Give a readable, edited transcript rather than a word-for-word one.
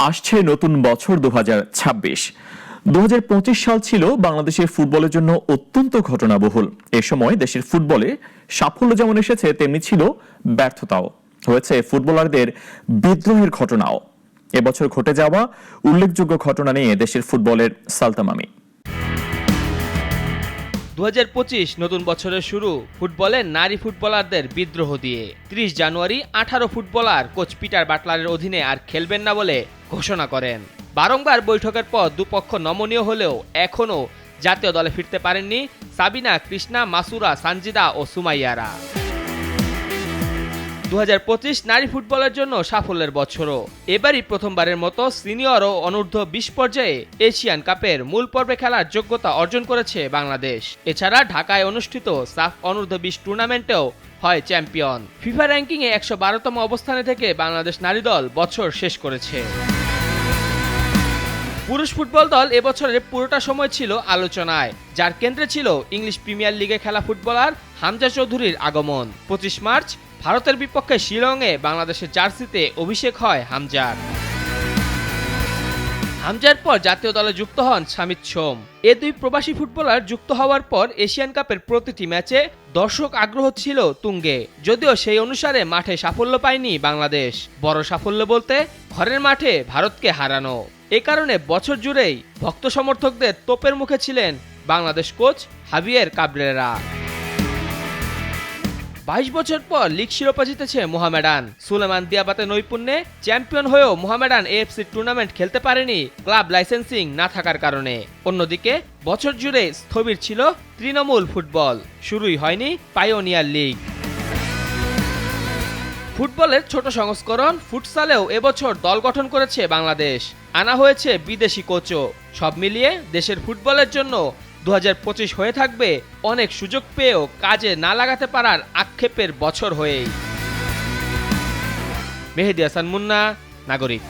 আসছে নতুন বছর 2026। 2025 সাল ছিল বাংলাদেশের ফুটবলের জন্য অত্যন্ত ঘটনাবহুল। এ সময় দেশের ফুটবলে সাফল্য যেমন এসেছে, তেমনি ছিল ব্যর্থতাও। হয়েছে ফুটবলারদের বিদ্রোহের ঘটনাও। এবছর ঘটে যাওয়া উল্লেখযোগ্য ঘটনা নিয়ে দেশের ফুটবলের সালতামামি। 2025 নতুন বছরের শুরু ফুটবলে নারী ফুটবলারদের বিদ্রোহ দিয়ে। 30 জানুয়ারি 18 ফুটবলার কোচ পিটার বাটলারের অধীনে আর খেলবেন না বলে ঘোষণা করেন। বারংবার বৈঠকের পর দুপক্ষ নমনীয় হলেও এখনও জাতীয় দলে ফিরতে পারেননি সাবিনা, কৃষ্ণা, মাসুরা, সানজিদা ও সুমাইয়ারা। 2025 নারী ফুটবলের জন্য সাফল্যের বছরও। এবারই প্রথমবারের মতো সিনিয়র ও অনূর্ধ্ব 20 পর্যায়ে এশিয়ান কাপের মূল পর্বে খেলার যোগ্যতা অর্জন করেছে বাংলাদেশ। এছাড়া ঢাকায় অনুষ্ঠিত সাফ অনূর্ধ্ব 20 টুর্নামেন্টেও হয় চ্যাম্পিয়ন। ফিফা র্যাঙ্কিংয়ে 112তম অবস্থানে থেকে বাংলাদেশ নারী দল বছর শেষ করেছে। পুরুষ ফুটবল দল এবছরের পুরোটা সময় ছিল আলোচনায়, যার কেন্দ্রে ছিল ইংলিশ প্রিমিয়ার লিগে খেলা ফুটবলার হামজা চৌধুরীর আগমন। 25 মার্চ ভারতের বিপক্ষে শিলংয়ে বাংলাদেশের জার্সিতে অভিষেক হয় হামজার পর জাতীয় দলে যুক্ত হন সামিত সোম। এ দুই প্রবাসী ফুটবলার যুক্ত হওয়ার পর এশিয়ান কাপের প্রতিটি ম্যাচে দর্শক আগ্রহ ছিল তুঙ্গে। যদিও সেই অনুসারে মাঠে সাফল্য পায়নি বাংলাদেশ। বড় সাফল্য বলতে ঘরের মাঠে ভারতকে হারানো। এ কারণে বছর জুড়েই ভক্ত সমর্থকদের তোপের মুখে ছিলেন বাংলাদেশ কোচ হাভিয়ের কাবরেরা। 22 বছর পর লিগ শিরোপা জিতেছে মোহামেডান। সুলেমান দিয়াবাতে নৈপুণ্যে চ্যাম্পিয়ন হয়েও মোহামেডান এএফসি টুর্নামেন্ট খেলতে পারেনি ক্লাব লাইসেন্সিং না থাকার কারণে। অন্যদিকে বছর জুড়ে স্থবির ছিল তৃণমূল ফুটবল, শুরুই হয়নি পাইওনিয়ার লিগ। ফুটবলের ছোট সংস্করণ ফুটসালেও এবছর দল গঠন করেছে বাংলাদেশ। আনা হয়েছে বিদেশি কোচও। সব মিলিয়ে দেশের ফুটবলের জন্য 2025 হয়ে থাকবে অনেক সুযোগ পেয়েও কাজে না লাগাতে পারার আক্ষেপের বছর হয়েই। মেহেদী হাসান মুন্না, নাগরিক।